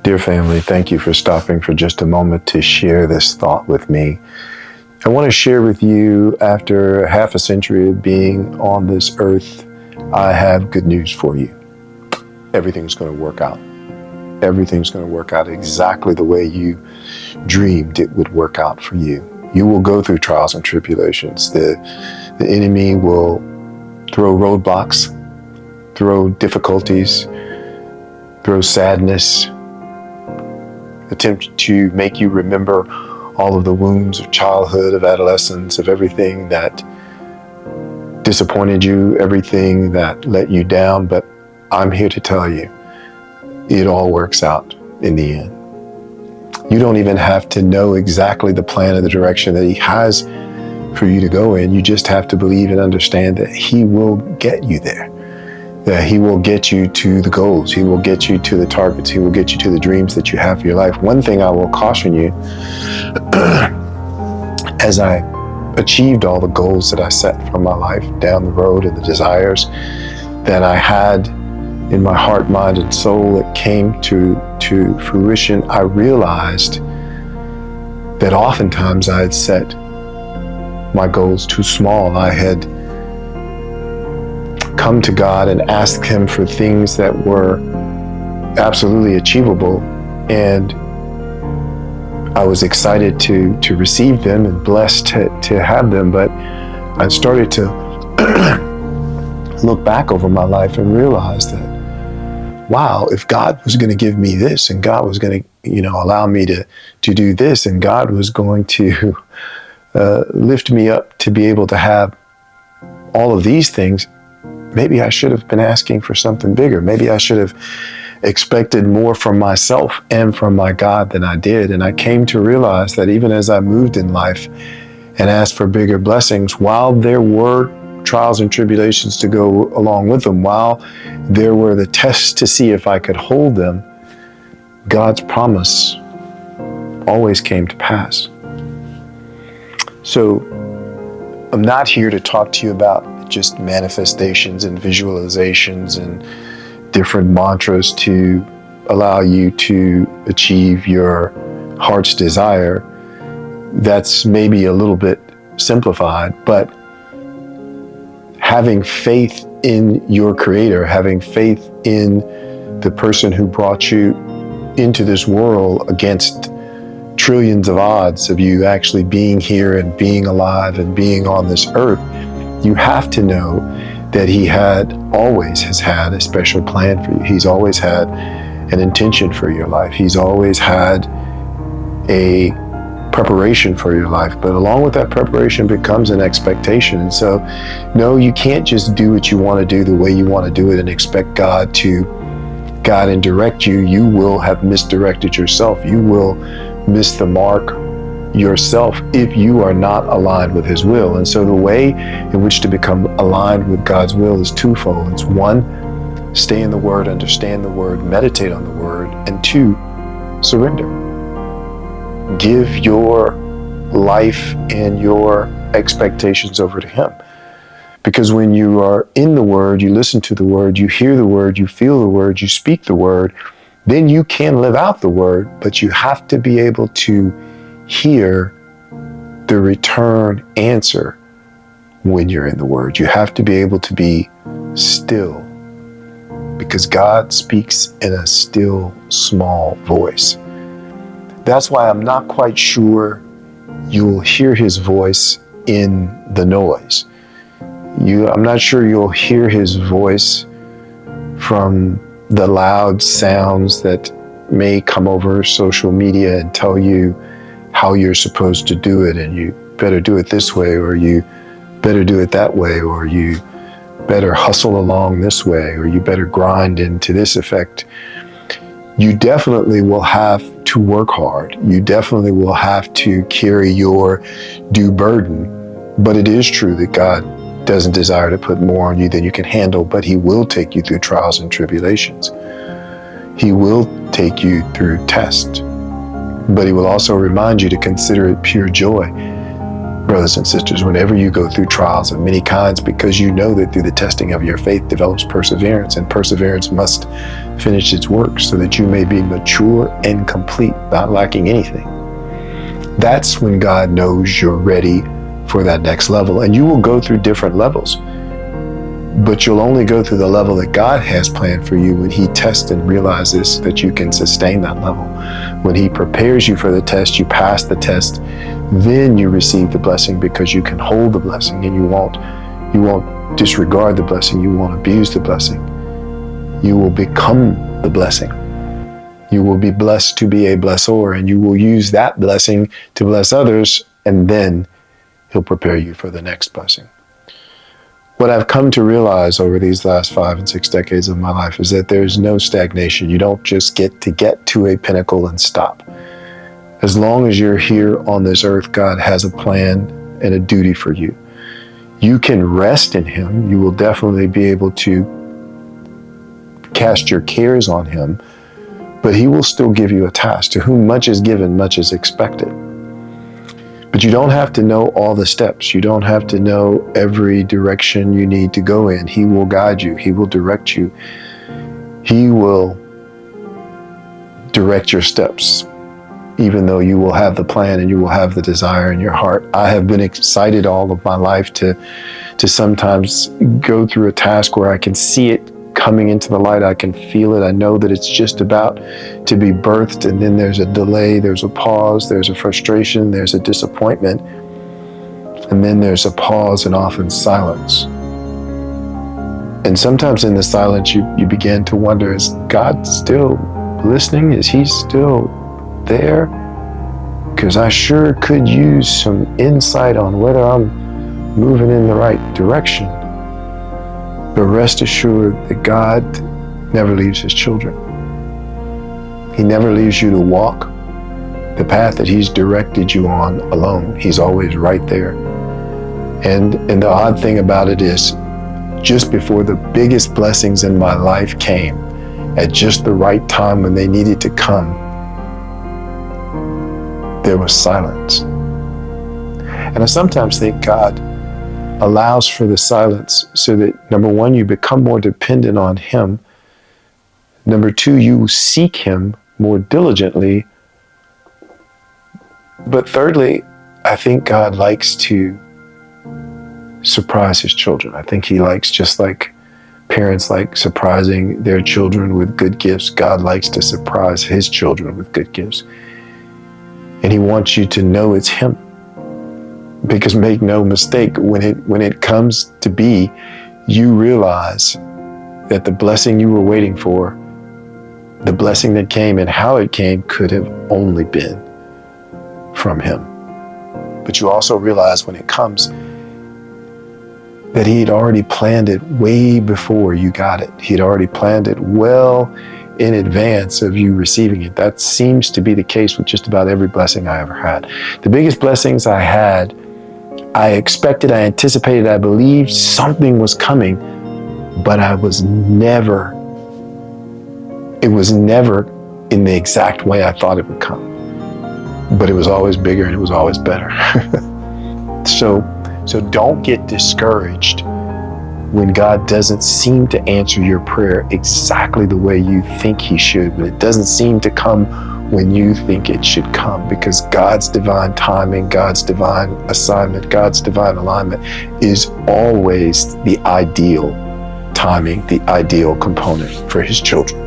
Dear family, thank you for stopping for just a moment to share this thought with me. I want to share with you, after half a century of being on this earth, I have good news for you. Everything's going to work out. Everything's going to work out exactly the way you dreamed it would work out for you. You will go through trials and tribulations. The enemy will throw roadblocks, throw difficulties, throw sadness, attempt to make you remember all of the wounds of childhood, of adolescence, of everything that disappointed you, everything that let you down. But I'm here to tell you, it all works out in the end. You don't even have to know exactly the plan or the direction that He has for you to go in. You just have to believe and understand that He will get you there. That He will get you to the goals. He will get you to the targets. He will get you to the dreams that you have for your life. One thing I will caution you, as I achieved all the goals that I set for my life down the road and the desires that I had in my heart, mind, and soul that came to fruition, I realized that oftentimes I had set my goals too small. I had come to God and asked Him for things that were absolutely achievable, and I was excited to receive them and blessed to have them. But I started to look back over my life and realize that, wow, if God was going to give me this, and God was going to, allow me to do this, and God was going to lift me up to be able to have all of these things, maybe I should have been asking for something bigger. Maybe I should have expected more from myself and from my God than I did. And I came to realize that even as I moved in life and asked for bigger blessings, while there were trials and tribulations to go along with them, while there were the tests to see if I could hold them, God's promise always came to pass. So I'm not here to talk to you about just manifestations and visualizations and different mantras to allow you to achieve your heart's desire. That's maybe a little bit simplified, but having faith in your Creator, having faith in the person who brought you into this world against trillions of odds of you actually being here and being alive and being on this earth, you have to know that He always has had a special plan for you. He's always had an intention for your life. He's always had a preparation for your life. But along with that preparation becomes an expectation. And so, no, you can't just do what you want to do the way you want to do it and expect God to guide and direct you. You will have misdirected yourself. You will miss the mark yourself if you are not aligned with His will. And so the way in which to become aligned with God's will is twofold. It's one, stay in the Word, understand the Word, meditate on the Word, and two, surrender. Give your life and your expectations over to Him. Because when you are in the Word, you listen to the Word, you hear the Word, you feel the Word, you speak the Word, then you can live out the Word, but you have to be able to hear the return answer when you're in the Word. You have to be able to be still, because God speaks in a still, small voice. That's why I'm not quite sure you'll hear His voice in the noise. I'm not sure you'll hear His voice from the loud sounds that may come over social media and tell you how you're supposed to do it, and you better do it this way, or you better do it that way, or you better hustle along this way, or you better grind into this effect. You definitely will have to work hard. You definitely will have to carry your due burden. But it is true that God doesn't desire to put more on you than you can handle, but He will take you through trials and tribulations. He will take you through tests. But He will also remind you to consider it pure joy Brothers and sisters, whenever you go through trials of many kinds, because you know that through the testing of your faith develops perseverance, and perseverance must finish its work so that you may be mature and complete, not lacking anything. That's when God knows you're ready for that next level. And you will go through different levels, but you'll only go through the level that God has planned for you when He tests and realizes that you can sustain that level. When He prepares you for the test, you pass the test, then you receive the blessing, because you can hold the blessing, and you won't disregard the blessing. You won't abuse the blessing. You will become the blessing. You will be blessed to be a blessor, and you will use that blessing to bless others, and then He'll prepare you for the next blessing. What I've come to realize over these last 5 and 6 decades of my life is that there's no stagnation. You don't just get to a pinnacle and stop. As long as you're here on this earth, God has a plan and a duty for you. You can rest in Him. You will definitely be able to cast your cares on Him, but He will still give you a task. To whom much is given, much is expected. But you don't have to know all the steps. You don't have to know every direction you need to go in. He will guide you. He will direct you. He will direct your steps, even though you will have the plan and you will have the desire in your heart. I have been excited all of my life to sometimes go through a task where I can see it coming into the light. I can feel it. I know that it's just about to be birthed, and then there's a delay, there's a pause, there's a frustration, there's a disappointment, and then there's a pause and often silence. And sometimes in the silence you begin to wonder, is God still listening? Is He still there? Because I sure could use some insight on whether I'm moving in the right direction. But rest assured that God never leaves His children. He never leaves you to walk the path that He's directed you on alone. He's always right there. And the odd thing about it is, just before the biggest blessings in my life came, at just the right time when they needed to come, there was silence. And I sometimes think God allows for the silence so that, number one, you become more dependent on Him. Number two, you seek Him more diligently. But thirdly, I think God likes to surprise His children. I think He likes, just like parents like surprising their children with good gifts, God likes to surprise His children with good gifts. And He wants you to know it's Him. Because make no mistake, when it comes to be, you realize that the blessing you were waiting for, the blessing that came and how it came, could have only been from Him. But you also realize when it comes that He had already planned it way before you got it. He had already planned it well in advance of you receiving it. That seems to be the case with just about every blessing I ever had. The biggest blessings I had, I expected, I anticipated, I believed something was coming, but it was never in the exact way I thought it would come. But it was always bigger and it was always better. So don't get discouraged when God doesn't seem to answer your prayer exactly the way you think He should, when it doesn't seem to come when you think it should come, because God's divine timing, God's divine assignment, God's divine alignment is always the ideal timing, the ideal component for His children.